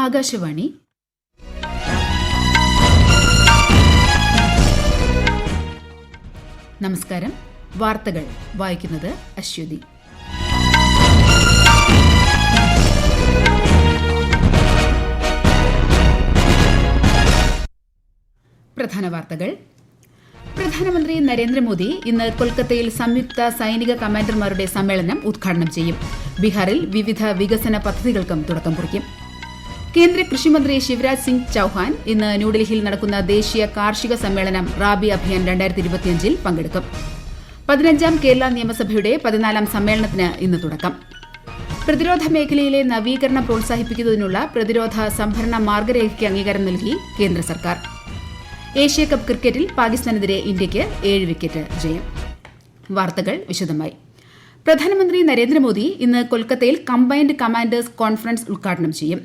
ആകാശവാണി. നമസ്കാരം. വാർത്തകൾ വായിക്കുന്നത് അശ്വതി. പ്രധാന വാർത്തകൾ. പ്രധാനമന്ത്രി നരേന്ദ്രമോദി ഇന്ന് കൊൽക്കത്തയിൽ സംയുക്ത സൈനിക കമാൻഡർമാരുടെ സമ്മേളനം ഉദ്ഘാടനം ചെയ്യും. ബീഹാറിൽ വിവിധ വികസന പദ്ധതികൾക്കും തുടക്കം കുറിക്കും. കേന്ദ്ര കൃഷിമന്ത്രി ശിവരാജ് സിംഗ് ചൌഹാൻ ഇന്ന് ന്യൂഡൽഹിയിൽ നടക്കുന്ന ദേശീയ കാർഷിക സമ്മേളനം റാബി അഭിയാൻ 2025 പങ്കെടുക്കും. 15ാം കേരള നിയമസഭയുടെ 14ാം സമ്മേളനത്തിന് ഇന്ന് തുടക്കം. പ്രതിരോധ മേഖലയിലെ നവീകരണം പ്രോത്സാഹിപ്പിക്കുന്നതിനുള്ള പ്രതിരോധ സംഭരണ മാർഗരേഖയ്ക്ക് അംഗീകാരം നൽകി കേന്ദ്ര സർക്കാർ. ഏഷ്യാകപ്പ് ക്രിക്കറ്റിൽ പാകിസ്ഥാനെതിരെ ഇന്ത്യയ്ക്ക് 7 വിക്കറ്റ് ജയം. വാർത്തകൾ വിശദമായി. പ്രധാനമന്ത്രി നരേന്ദ്രമോദി ഇന്ന് കൊൽക്കത്തയിൽ കമ്പൈൻഡ് കമാൻഡേഴ്സ് കോൺഫറൻസ് ഉദ്ഘാടനം ചെയ്യും.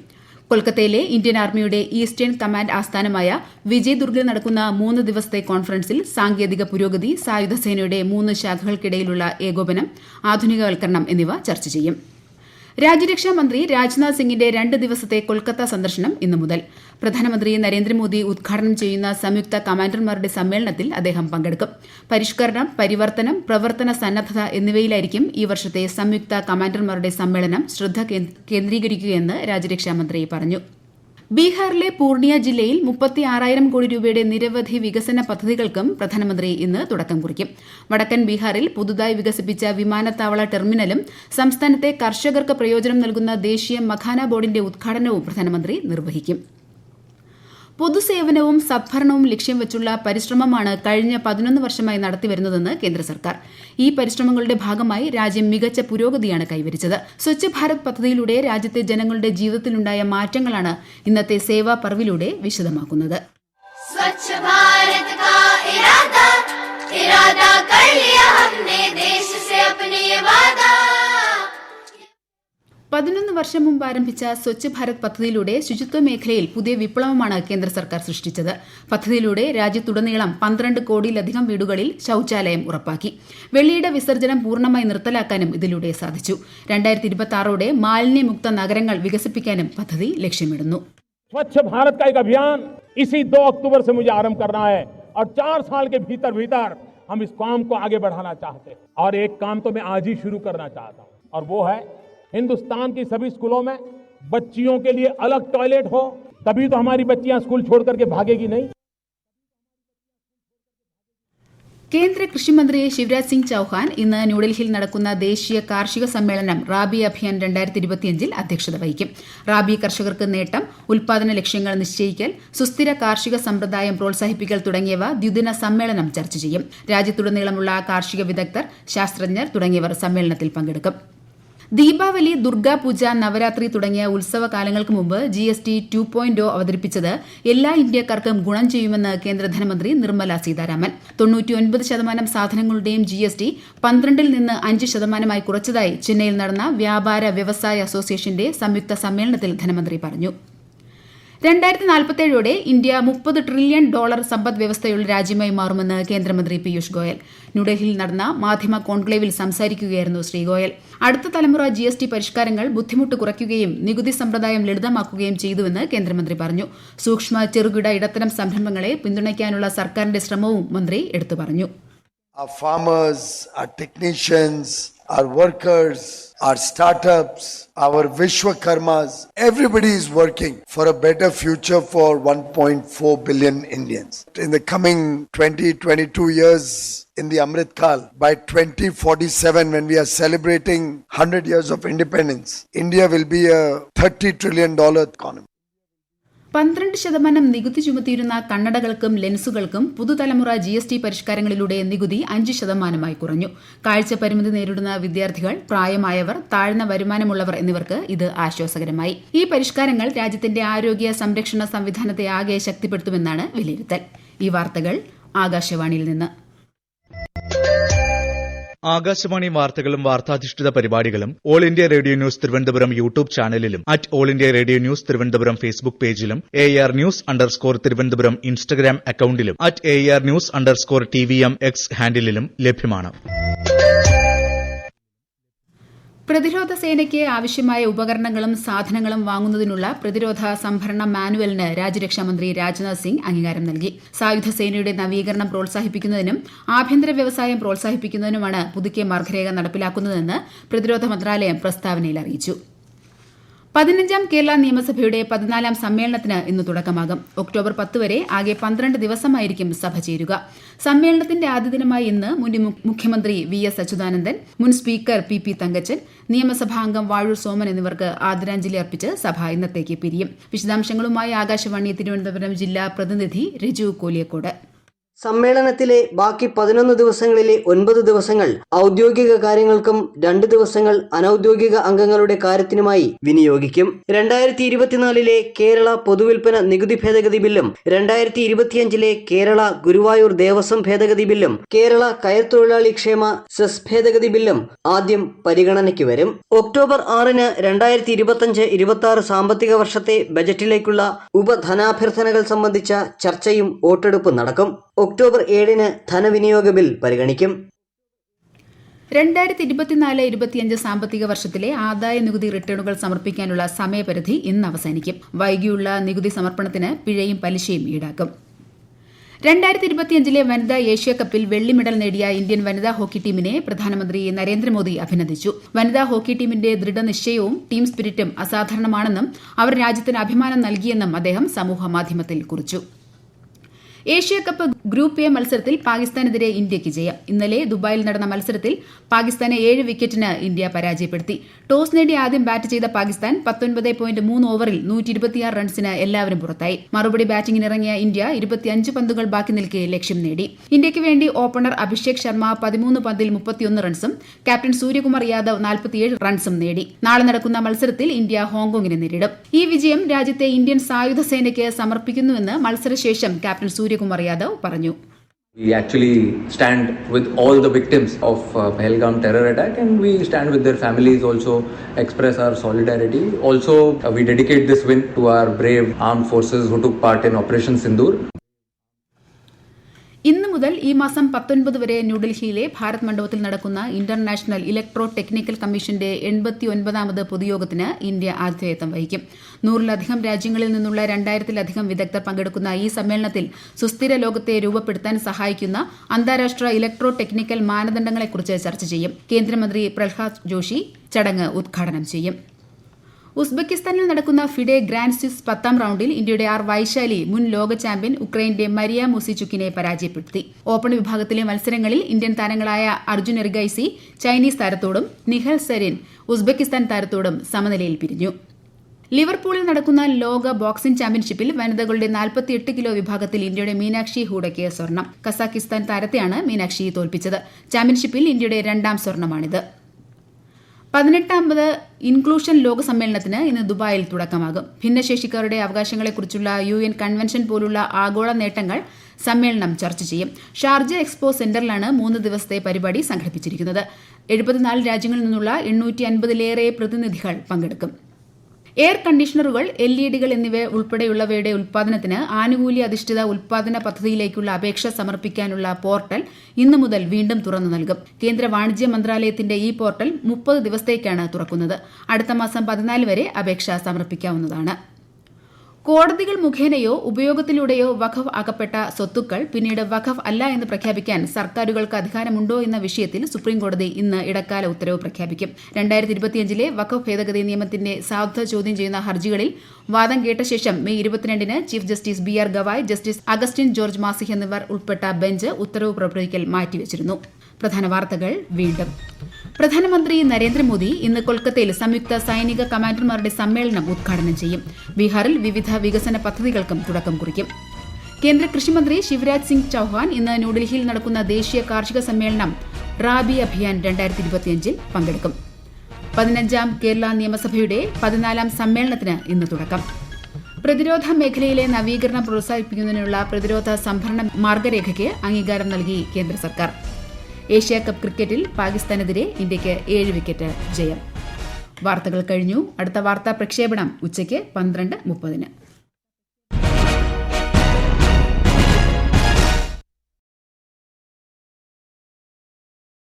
കൊൽക്കത്തയിലെ ഇന്ത്യൻ ആർമിയുടെ ഈസ്റ്റേൺ കമാൻഡ് ആസ്ഥാനമായ വിജയ് ദുർഗിൽ നടക്കുന്ന 3 ദിവസത്തെ കോൺഫറൻസിൽ സാങ്കേതിക പുരോഗതി, സായുധ സേനയുടെ 3 ശാഖകൾക്കിടയിലുള്ള ഏകോപനം, ആധുനികവൽക്കരണം എന്നിവ ചർച്ച ചെയ്യും. രാജ്യരക്ഷാ മന്ത്രി രാജ്നാഥ് സിംഗിന്റെ 2 ദിവസത്തെ കൊൽക്കത്ത സന്ദർശനം ഇന്നു മുതൽ. പ്രധാനമന്ത്രി നരേന്ദ്രമോദി ഉദ്ഘാടനം ചെയ്യുന്ന സംയുക്ത കമാൻഡർമാരുടെ സമ്മേളനത്തിൽ അദ്ദേഹം പങ്കെടുക്കും. പരിഷ്കരണം, പരിവർത്തനം, പ്രവർത്തന സന്നദ്ധത എന്നിവയിലായിരിക്കും ഈ വർഷത്തെ സംയുക്ത കമാൻഡർമാരുടെ സമ്മേളനം ശ്രദ്ധ കേന്ദ്രീകരിക്കുകയെന്ന് രാജ്യരക്ഷാ മന്ത്രി പറഞ്ഞു. ബീഹാറിലെ പൂർണിയ ജില്ലയിൽ 36,000 കോടി രൂപയുടെ നിരവധി വികസന പദ്ധതികൾക്കും പ്രധാനമന്ത്രി ഇന്ന് തുടക്കം കുറിക്കും. വടക്കൻ ബീഹാറിൽ പുതുതായി വികസിപ്പിച്ച വിമാനത്താവള ടെർമിനലും സംസ്ഥാനത്തെ കർഷകർക്ക് പ്രയോജനം നൽകുന്ന ദേശീയ മഖാന ബോർഡിന്റെ ഉദ്ഘാടനവും പ്രധാനമന്ത്രി നിർവഹിക്കും. പൊതുസേവനവും സദ്ഭരണവും ലക്ഷ്യം വെച്ചുള്ള പരിശ്രമമാണ് കഴിഞ്ഞ 11 വർഷമായി നടത്തിവരുന്നതെന്ന് കേന്ദ്ര സർക്കാർ. ഈ പരിശ്രമങ്ങളുടെ ഭാഗമായി രാജ്യം മികച്ച പുരോഗതിയാണ് കൈവരിച്ചത്. സ്വച്ഛ് ഭാരത് പദ്ധതിയിലൂടെ രാജ്യത്തെ ജനങ്ങളുടെ ജീവിതത്തിലുണ്ടായ മാറ്റങ്ങളാണ് ഇന്നത്തെ സേവാ പർവിലൂടെ വിശദമാക്കുന്നത്. 11 വർഷം മുമ്പ് ആരംഭിച്ച സ്വച്ഛ് ഭാരത് പദ്ധതിയിലൂടെ ശുചിത്വ മേഖലയിൽ പുതിയ വിപ്ലവമാണ് കേന്ദ്ര സർക്കാർ സൃഷ്ടിച്ചത്. പദ്ധതിയിലൂടെ രാജ്യത്തുടനീളം 12 കോടിയിലധികം വീടുകളിൽ ശൌചാലയം ഉറപ്പാക്കി. വെള്ളിയുടെ വിസർജനം പൂർണ്ണമായി നിർത്തലാക്കാനും ഇതിലൂടെ സാധിച്ചു. 2026 മാലിന്യമുക്ത നഗരങ്ങൾ വികസിപ്പിക്കാനും പദ്ധതി ലക്ഷ്യമിടുന്നു. स्वच्छ भारत का एक अभियान इसी 2 अक्टूबर से मुझे आरंभ करना है और 4 साल के भीतर हम इस काम को आगे बढ़ाना चाहते हैं. और एक काम तो मैं आज ही शुरू करना चाहता हूं और वो है हिंदुस्तान की सभी स्कूलों में बच्चियों के लिए अलग टॉयलेट हो. तभी तो हमारी बच्चियां स्कूल छोड़ करके भागेगी नहीं. കേന്ദ്ര കൃഷിമന്ത്രി ശിവരാജ് സിംഗ് ചൌഹാൻ ഇന്ന് ന്യൂഡൽഹിയിൽ നടക്കുന്ന ദേശീയ കാർഷിക സമ്മേളനം റാബി അഭിയാൻ 2025 അധ്യക്ഷത വഹിക്കും. റാബി കർഷകർക്ക് നേട്ടം, ഉൽപാദന ലക്ഷ്യങ്ങൾ നിശ്ചയിക്കൽ, സുസ്ഥിര കാർഷിക സമ്പ്രദായം പ്രോത്സാഹിപ്പിക്കൽ തുടങ്ങിയവ ദ്വിദിന സമ്മേളനം ചർച്ച ചെയ്യും. രാജ്യത്തുടനീളമുള്ള കാർഷിക വിദഗ്ധർ, ശാസ്ത്രജ്ഞർ തുടങ്ങിയവർ സമ്മേളനത്തിൽ പങ്കെടുക്കും. ദീപാവലി, ദുർഗാപൂജ, നവരാത്രി തുടങ്ങിയ ഉത്സവകാലങ്ങൾക്ക് മുമ്പ് GST 2.0 അവതരിപ്പിച്ചത് എല്ലാ ഇന്ത്യക്കാർക്കും ഗുണം ചെയ്യുമെന്ന് കേന്ദ്ര ധനമന്ത്രി നിർമ്മല സീതാരാമൻ. 99% സാധനങ്ങളുടെയും GST 12-ൽ നിന്ന് 5% കുറച്ചതായി ചെന്നൈയിൽ നടന്ന വ്യാപാര വ്യവസായ അസോസിയേഷന്റെ സംയുക്ത സമ്മേളനത്തിൽ ധനമന്ത്രി പറഞ്ഞു. 2047 ഇന്ത്യ $30 ട്രില്യൺ സമ്പദ് വ്യവസ്ഥയുള്ള രാജ്യമായി മാറുമെന്ന് കേന്ദ്രമന്ത്രി പീയൂഷ് ഗോയൽ. ന്യൂഡൽഹിയിൽ നടന്ന മാധ്യമ കോൺക്ലേവിൽ സംസാരിക്കുകയായിരുന്നു ശ്രീ ഗോയൽ. അടുത്ത തലമുറ GST പരിഷ്കാരങ്ങൾ ബുദ്ധിമുട്ട് കുറയ്ക്കുകയും നികുതി സമ്പ്രദായം ലളിതമാക്കുകയും ചെയ്തുവെന്ന് കേന്ദ്രമന്ത്രി പറഞ്ഞു. സൂക്ഷ്മ, ചെറുകിട, ഇടത്തരം സംരംഭങ്ങളെ പിന്തുണയ്ക്കാനുള്ള സർക്കാരിന്റെ ശ്രമവും മന്ത്രി എടുത്തു പറഞ്ഞു. Our farmers, our technicians, our workers, our startups, our Vishwakarmas, everybody is working for a better future for 1.4 billion Indians. In the coming 20-22 years in the Amrit Kal, by 2047 when we are celebrating 100 years of independence, India will be a $30 trillion economy. 12% നികുതി ചുമത്തിയിരുന്ന കണ്ണടകൾക്കും ലെൻസുകൾക്കും പുതുതലമുറ GST പരിഷ്കാരങ്ങളിലൂടെ നികുതി 5% കുറഞ്ഞു. കാഴ്ച പരിമിതി നേരിടുന്ന വിദ്യാർത്ഥികൾ, പ്രായമായവർ, താഴ്ന്ന വരുമാനമുള്ളവർ എന്നിവർക്ക് ഇത് ആശ്വാസകരമായി. ഈ പരിഷ്കാരങ്ങൾ രാജ്യത്തിന്റെ ആരോഗ്യ സംരക്ഷണ സംവിധാനത്തെ ആകെ ശക്തിപ്പെടുത്തുമെന്നാണ് വിലയിരുത്തൽ. ഈ വാർത്തകൾ ആകാശവാണിയിൽ നിന്ന്. ആകാശവാണി വാർത്തകളും വാർത്താധിഷ്ഠിത പരിപാടികളും all India radio news Thiruvananthapuram YouTube ചാനലിലും all India radio news Thiruvananthapuram Facebook പേജിലും AR News_ തിരുവനന്തപുരം ഇൻസ്റ്റഗ്രാം അക്കൌണ്ടിലും AR News_TVM X ഹാൻഡിലും ലഭ്യമാണ്. പ്രതിരോധ സേനയ്ക്ക് ആവശ്യമായ ഉപകരണങ്ങളും സാധനങ്ങളും വാങ്ങുന്നതിനുള്ള പ്രതിരോധ സംഭരണ മാനുവലിന് രാജ്യരക്ഷാമന്ത്രി രാജ്നാഥ് സിംഗ് അംഗീകാരം നൽകി. സായുധ സേനയുടെ നവീകരണം പ്രോത്സാഹിപ്പിക്കുന്നതിനും ആഭ്യന്തര വ്യവസായം പ്രോത്സാഹിപ്പിക്കുന്നതിനുമാണ് പുതുക്കിയ മാർഗരേഖ നടപ്പിലാക്കുന്നതെന്ന് പ്രതിരോധ മന്ത്രാലയം പ്രസ്താവനയിൽ അറിയിച്ചു. 15ാം കേരള നിയമസഭയുടെ 14ാം സമ്മേളനത്തിന് ഇന്ന് തുടക്കമാകും. ഒക്ടോബർ 10 വരെ ആകെ 12 ദിവസമായിരിക്കും സഭ ചേരുക. സമ്മേളനത്തിന്റെ ആദ്യ ദിനമായ ഇന്ന് മുൻ മുഖ്യമന്ത്രി വി.എസ്. അച്യുതാനന്ദൻ, മുൻ സ്പീക്കർ പി. തങ്കച്ചൻ, നിയമസഭാംഗം വാഴൂർ സോമൻ എന്നിവർക്ക് ആദരാഞ്ജലി അർപ്പിച്ച് സഭ ഇന്നത്തേക്ക് പിരിയും. വിശദാംശങ്ങളുമായി ആകാശവാണി തിരുവനന്തപുരം ജില്ലാ പ്രതിനിധി രജു കോലിയക്കോട്. സമ്മേളനത്തിലെ ബാക്കി 11 ദിവസങ്ങളിലെ 9 ദിവസങ്ങൾ ഔദ്യോഗിക കാര്യങ്ങൾക്കും 2 ദിവസങ്ങൾ അനൌദ്യോഗിക അംഗങ്ങളുടെ കാര്യത്തിനുമായി വിനിയോഗിക്കും. 2024 കേരള പൊതുവിൽപ്പന നികുതി ഭേദഗതി ബില്ലും 2025 കേരള ഗുരുവായൂർ ദേവസ്വം ഭേദഗതി ബില്ലും കേരള കയർ തൊഴിലാളി ക്ഷേമ സെസ് ഭേദഗതി ബില്ലും ആദ്യം പരിഗണനയ്ക്ക് വരും. ഒക്ടോബർ 6-ന് 2025-26 സാമ്പത്തിക വർഷത്തെ ബജറ്റിലേക്കുള്ള ഉപധനാഭ്യർത്ഥനകൾ സംബന്ധിച്ച ചർച്ചയും വോട്ടെടുപ്പും നടക്കും. ഒക്ടോബർ 7-ന് ധനവിനിയോഗ ബിൽ പരിഗണിക്കും. 2024-25 സാമ്പത്തിക വർഷത്തിലെ ആദായ നികുതി റിട്ടേണുകൾ സമർപ്പിക്കാനുള്ള സമയപരിധി ഇന്ന് അവസാനിക്കും. വൈകിയുള്ള നികുതി സമർപ്പണത്തിന് പിഴയും പലിശയും ഈടാക്കും. 2025 വനിതാ ഏഷ്യാകപ്പിൽ വെള്ളി മെഡൽ നേടിയ ഇന്ത്യൻ വനിതാ ഹോക്കി ടീമിനെ പ്രധാനമന്ത്രി നരേന്ദ്രമോദി അഭിനന്ദിച്ചു. വനിതാ ഹോക്കി ടീമിന്റെ ദൃഢനിശ്ചയവും ടീം സ്പിരിറ്റും അസാധാരണമാണെന്നും അവർ രാജ്യത്തിന് അഭിമാനം നൽകിയെന്നും അദ്ദേഹം സമൂഹമാധ്യമത്തിൽ കുറിച്ചു. ഏഷ്യാകപ്പ് ഗ്രൂപ്പ് എ മത്സരത്തിൽ പാകിസ്ഥാനെതിരെ ഇന്ത്യയ്ക്ക് ജയം. ഇന്നലെ ദുബായിൽ നടന്ന മത്സരത്തിൽ പാകിസ്ഥാനെ 7 വിക്കറ്റിന് ഇന്ത്യ പരാജയപ്പെടുത്തി. ടോസ് നേടി ആദ്യം ബാറ്റ് ചെയ്ത പാകിസ്ഥാൻ 19.3 ഓവറിൽ 126 റൺസിന് എല്ലാവരും പുറത്തായി. മറുപടി ബാറ്റിംഗിനിറങ്ങിയ ഇന്ത്യ 25 പന്തുകൾ ബാക്കി നിൽക്കെ ലക്ഷ്യം നേടി. ഇന്ത്യയ്ക്ക് വേണ്ടി ഓപ്പണർ അഭിഷേക് ശർമ്മ 13 പന്തിൽ 31 റൺസും ക്യാപ്റ്റൻ സൂര്യകുമാർ യാദവ് 47 റൺസും നേടി. നാളെ നടക്കുന്ന മത്സരത്തിൽ ഇന്ത്യ ഹോങ്കോങ്ങിനെ നേരിടും. ഈ വിജയം രാജ്യത്തെ ഇന്ത്യൻ സായുധ സേനയ്ക്ക് സമർപ്പിക്കുന്നുവെന്ന് മത്സരശേഷം ക്യാപ്റ്റൻ സൂര്യകുമാർ യാദവ് പറഞ്ഞു. We actually stand with all the victims of Pahalgam terror attack, and we stand with their families, also express our solidarity. Also, we dedicate this win to our brave armed forces who took part in Operation Sindoor. ഇന്ന് മുതൽ ഈ മാസം 19 വരെ ന്യൂഡൽഹിയിലെ ഭാരത് മണ്ഡപത്തിൽ നടക്കുന്ന international electro technical കമ്മീഷന്റെ 89ാമത് പൊതുയോഗത്തിന് India ആതിഥേയത്വം വഹിക്കും. 100-ലധികം രാജ്യങ്ങളിൽ നിന്നുള്ള 2000-ലധികം വിദഗ്ധർ പങ്കെടുക്കുന്ന ഈ സമ്മേളനത്തിൽ സുസ്ഥിര ലോകത്തെ രൂപപ്പെടുത്താൻ സഹായിക്കുന്ന അന്താരാഷ്ട്ര ഇലക്ട്രോ ടെക്നിക്കൽ മാനദണ്ഡങ്ങളെക്കുറിച്ച് ചർച്ച ചെയ്യും. കേന്ദ്രമന്ത്രി പ്രഹ്ലാദ് ജോഷി ചടങ്ങ് ഉദ്ഘാടനം ചെയ്യും. ഉസ്ബെക്കിസ്ഥാനിൽ നടക്കുന്ന ഫിഡെ ഗ്രാൻഡ് സ്വിസ് 10ാം റൌണ്ടിൽ ഇന്ത്യയുടെ ആർ വൈശാലി മുൻ ലോക ചാമ്പ്യൻ ഉക്രൈന്റെ മരിയ മുസിചുക്കിനെ പരാജയപ്പെടുത്തി. ഓപ്പൺ വിഭാഗത്തിലെ മത്സരങ്ങളിൽ ഇന്ത്യൻ താരങ്ങളായ അർജുൻ എർഗൈസി ചൈനീസ് താരത്തോടും നിഹൽ സരീൻ ഉസ്ബെക്കിസ്ഥാൻ താരത്തോടും സമനിലയിൽ പിരിഞ്ഞു. ലിവർപൂളിൽ നടക്കുന്ന ലോക ബോക്സിംഗ് ചാമ്പ്യൻഷിപ്പിൽ വനിതകളുടെ 48 കിലോ വിഭാഗത്തിൽ ഇന്ത്യയുടെ മീനാക്ഷി ഹൂഡയ്ക്ക് സ്വർണം. കസാഖിസ്ഥാൻ താരത്തെയാണ് മീനാക്ഷി തോൽപ്പിച്ചത്. ചാമ്പ്യൻഷിപ്പിൽ ഇന്ത്യയുടെ 2ാം സ്വർണമാണിത്. 18ാമത് ഇൻക്ലൂഷൻ ലോക സമ്മേളനത്തിന് ഇന്ന് ദുബായിൽ തുടക്കമാകും. ഭിന്നശേഷിക്കാരുടെ അവകാശങ്ങളെക്കുറിച്ചുള്ള UN കൺവെൻഷൻ പോലുള്ള ആഗോള നേട്ടങ്ങൾ സമ്മേളനം ചർച്ച ചെയ്യും. ഷാർജ എക്സ്പോ സെന്ററിലാണ് 3 ദിവസത്തെ പരിപാടി സംഘടിപ്പിച്ചിരിക്കുന്നത്. 74 രാജ്യങ്ങളിൽ നിന്നുള്ള 850-ലേറെ പ്രതിനിധികൾ പങ്കെടുക്കും. എയർ കണ്ടീഷണറുകൾ, LED-കൾ എന്നിവ ഉൾപ്പെടെയുള്ളവയുടെ ഉൽപ്പാദനത്തിന് ആനുകൂല്യ അധിഷ്ഠിത ഉൽപ്പാദന പദ്ധതിയിലേക്കുള്ള അപേക്ഷ സമർപ്പിക്കാനുള്ള പോർട്ടൽ ഇന്നു മുതൽ വീണ്ടും തുറന്നു നൽകും. കേന്ദ്ര വാണിജ്യ മന്ത്രാലയത്തിന്റെ ഈ പോർട്ടൽ 30 ദിവസത്തേക്കാണ് തുറക്കുന്നത്. അടുത്ത മാസം 14 വരെ അപേക്ഷ സമർപ്പിക്കാവുന്നതാണ്. കോടതികൾ മുഖേനയോ ഉപയോഗത്തിലൂടെയോ വഖഫ് ആക്കപ്പെട്ട സ്വത്തുക്കൾ പിന്നീട് വഖഫ് അല്ല എന്ന് പ്രഖ്യാപിക്കാൻ സർക്കാരുകൾക്ക് അധികാരമുണ്ടോ എന്ന വിഷയത്തിൽ സുപ്രീംകോടതി ഇന്ന് ഇടക്കാല ഉത്തരവ് പ്രഖ്യാപിക്കും. 2025 വഖഫ് ഭേദഗതി നിയമത്തിന്റെ സാധുത ചോദ്യം ചെയ്യുന്ന ഹർജികളിൽ വാദം കേട്ട ശേഷം മെയ് 22-ന് chief justice BR Gavai, justice Augustine George Masih എന്നിവർ ഉൾപ്പെട്ട ബെഞ്ച് ഉത്തരവ് പുറപ്പെടുവിക്കൽ മാറ്റിവച്ചിരുന്നു. പ്രധാന വാർത്തകൾ വീണ്ടും. പ്രധാനമന്ത്രി നരേന്ദ്രമോദി ഇന്ന് കൊൽക്കത്തയിൽ സംയുക്ത സൈനിക കമാൻഡർമാരുടെ സമ്മേളനം ഉദ്ഘാടനം ചെയ്യും. ബീഹാറിൽ വിവിധ വികസന പദ്ധതികൾക്കും തുടക്കം കുറിക്കും. കേന്ദ്ര കൃഷിമന്ത്രി ശിവരാജ് സിംഗ് ചൌഹാൻ ഇന്ന് ന്യൂഡൽഹിയിൽ നടക്കുന്ന ദേശീയ കാർഷിക സമ്മേളനം റാബി അഭിയാൻ 2025 പങ്കെടുക്കും. 15ാം കേരള നിയമസഭയുടെ 14ാം സമ്മേളനത്തിന് ഇന്ന് തുടക്കം. പ്രതിരോധ മേഖലയിലെ നവീകരണം പ്രോത്സാഹിപ്പിക്കുന്നതിനുള്ള പ്രതിരോധ സംഭരണ മാർഗരേഖയ്ക്ക് അംഗീകാരം നൽകി കേന്ദ്ര സർക്കാർ. ഏഷ്യാകപ്പ് ക്രിക്കറ്റിൽ പാകിസ്ഥാനെതിരെ ഇന്ത്യയ്ക്ക് 7 വിക്കറ്റ് ജയം. വാർത്തകൾ കഴിഞ്ഞു. അടുത്ത വാർത്താ പ്രക്ഷേപണം ഉച്ചയ്ക്ക് 12:30.